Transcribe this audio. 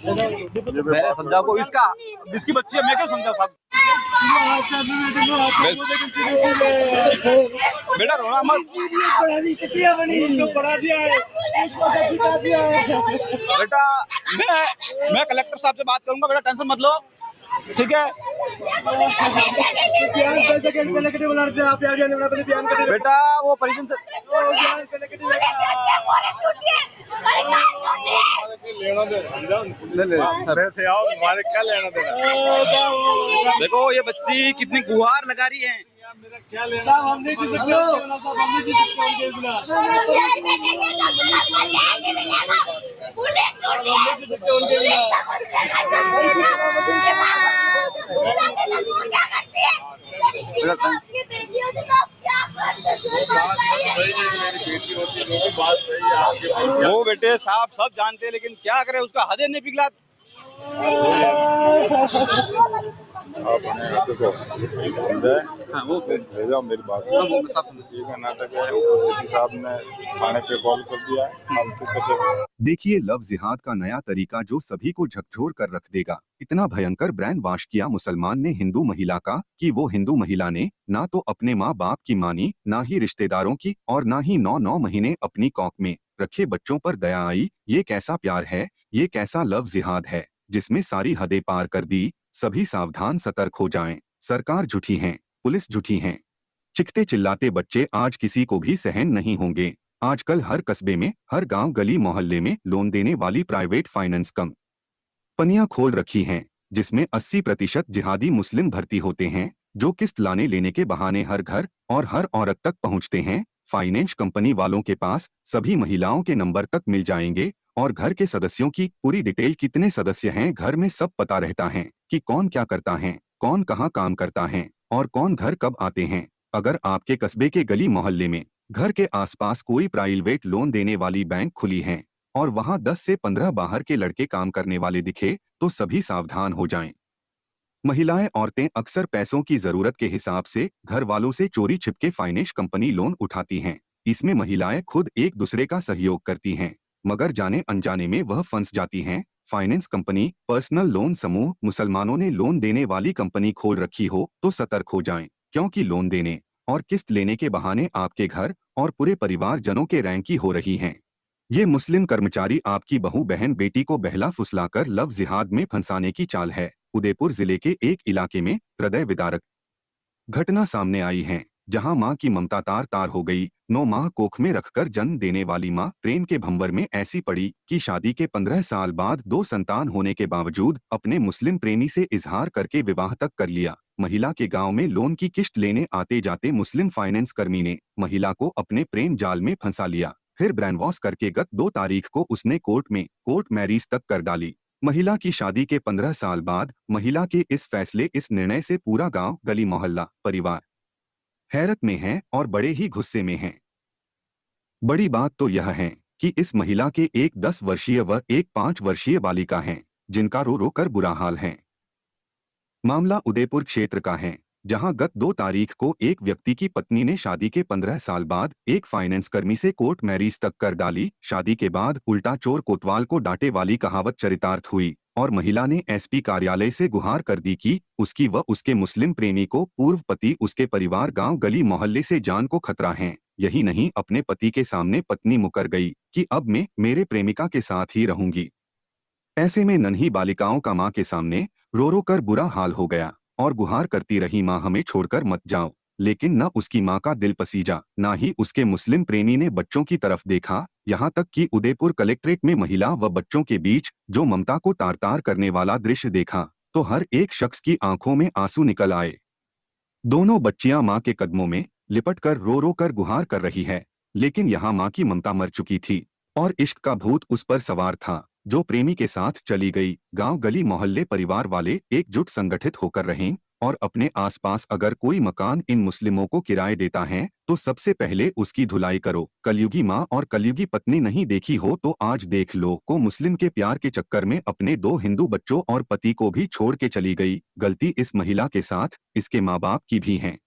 मैं समझा को इसका इसकी बच्ची है, मैं क्यों समझा साहब। बेटा रोना मत, बेटा मैं कलेक्टर साहब से बात करूंगा, बेटा टेंशन मत लो, ठीक है। बेटा वो परिजन से वैसे आओ, हमारे क्या लेना देना। देखो ये बच्ची कितनी गुहार लगा रही है। मेरा क्या लेना, हम नहीं जी सकते, हम नहीं जी सकते उनके बिना। वो बेटे साहब सब जानते हैं, लेकिन क्या करे, उसका हदे नहीं पिघला। हाँ, वो भेजा मेरी बात से। ये का नाटक है, ऊपर सिटी साहब ने थाने पे कॉल कर दिया। देखिए लव जिहाद का नया तरीका जो सभी को झकझोर कर रख देगा। इतना भयंकर ब्रेन वॉश किया मुसलमान ने हिंदू महिला का कि वो हिंदू महिला ने ना तो अपने माँ बाप की मानी, ना ही रिश्तेदारों की, और ना ही 9-9 महीने अपनी कौख में रखे बच्चों पर दया आई। ये कैसा प्यार है, ये कैसा लव जिहाद है जिसमें सारी हदें पार कर दी। सभी सावधान सतर्क हो जाएं। सरकार झूठी है, पुलिस झूठी है। चिखते चिल्लाते बच्चे आज किसी को भी सहन नहीं होंगे। आजकल हर कस्बे में, हर गांव गली मोहल्ले में लोन देने वाली प्राइवेट फाइनेंस कंपनियां खोल रखी हैं, जिसमें 80% जिहादी मुस्लिम भर्ती होते हैं, जो किस्त लाने लेने के बहाने हर घर और हर औरत तक पहुंचते हैं। फाइनेंस कंपनी वालों के पास सभी महिलाओं के नंबर तक मिल जाएंगे और घर के सदस्यों की पूरी डिटेल, कितने सदस्य हैं घर में, सब पता रहता है कि कौन क्या करता है, कौन कहाँ काम करता है और कौन घर कब आते हैं। अगर आपके कस्बे के गली मोहल्ले में घर के आसपास कोई प्राइवेट लोन देने वाली बैंक खुली है और वहां 10 से 15 बाहर के लड़के काम करने वाले दिखे तो सभी सावधान हो जाएं। महिलाएं, औरतें अक्सर पैसों की जरूरत के हिसाब से घर वालों से चोरी छिपके फाइनेंस कंपनी लोन उठाती हैं। इसमें महिलाएं खुद एक दूसरे का सहयोग करती हैं, मगर जाने अनजाने में वह फंस जाती हैं। फाइनेंस कंपनी, पर्सनल लोन समूह, मुसलमानों ने लोन देने वाली कंपनी खोल रखी हो तो सतर्क हो जाएं, क्योंकि लोन देने और किस्त लेने के बहाने आपके घर और पूरे परिवार जनों के रैंकी हो रही हैं। ये मुस्लिम कर्मचारी आपकी बहू बहन बेटी को बहला फुसलाकर लव जिहाद में फंसाने की चाल है। उदयपुर जिले के एक इलाके में हृदय विदारक घटना सामने आई है, जहां मां की ममता तार तार हो गई। 9 माह कोख में रखकर जन्म देने वाली मां प्रेम के भंवर में ऐसी पड़ी कि शादी के 15 साल बाद 2 संतान होने के बावजूद अपने मुस्लिम प्रेमी से इजहार करके विवाह तक कर लिया। महिला के गांव में लोन की किश्त लेने आते जाते मुस्लिम फाइनेंस कर्मी ने महिला को अपने प्रेम जाल में फंसा लिया। फिर ब्रेन वॉश करके गत 2 तारीख को उसने कोर्ट मैरिज तक कर डाली। महिला की शादी के 15 साल बाद महिला के इस फैसले, इस निर्णय से पूरा गांव, गली मोहल्ला, परिवार हैरत में है और बड़े ही गुस्से में है। बड़ी बात तो यह है कि इस महिला के एक 10 वर्षीय व एक 5 वर्षीय बालिका हैं, जिनका रो रो कर बुरा हाल है। मामला उदयपुर क्षेत्र का है, जहां गत 2 तारीख को एक व्यक्ति की पत्नी ने शादी के 15 साल बाद एक फाइनेंस कर्मी से कोर्ट मैरिज तक कर डाली। शादी के बाद उल्टा चोर कोतवाल को डांटे वाली कहावत चरितार्थ हुई और महिला ने एसपी कार्यालय से गुहार कर दी कि उसकी व उसके मुस्लिम प्रेमी को, पूर्व पति, उसके परिवार, गांव गली मोहल्ले से जान को खतरा है। यही नहीं, अपने पति के सामने पत्नी मुकर गई कि अब मैं मेरे प्रेमिका के साथ ही रहूंगी। ऐसे में नन्ही बालिकाओं का मां के सामने रो रो कर बुरा हाल हो गया और गुहार करती रही, मां हमें छोड़कर मत जाओ। लेकिन न उसकी मां का दिल पसीजा, न ही उसके मुस्लिम प्रेमी ने बच्चों की तरफ देखा। यहाँ तक कि उदयपुर कलेक्ट्रेट में महिला व बच्चों के बीच जो ममता को तार तार करने वाला दृश्य देखा तो हर एक शख्स की आंखों में आंसू निकल आए। दोनों बच्चियां मां के कदमों में लिपट कर रो रो कर गुहार कर रही है, लेकिन यहाँ मां की ममता मर चुकी थी और इश्क का भूत उस पर सवार था, जो प्रेमी के साथ चली गई। गांव गली मोहल्ले परिवार वाले एकजुट संगठित होकर रहें और अपने आसपास अगर कोई मकान इन मुस्लिमों को किराए देता है तो सबसे पहले उसकी धुलाई करो। कलयुगी माँ और कलयुगी पत्नी नहीं देखी हो तो आज देख लो। को मुस्लिम के प्यार के चक्कर में अपने 2 हिंदू बच्चों और पति को भी छोड़ के चली गई। गलती इस महिला के साथ इसके माँ बाप की भी है।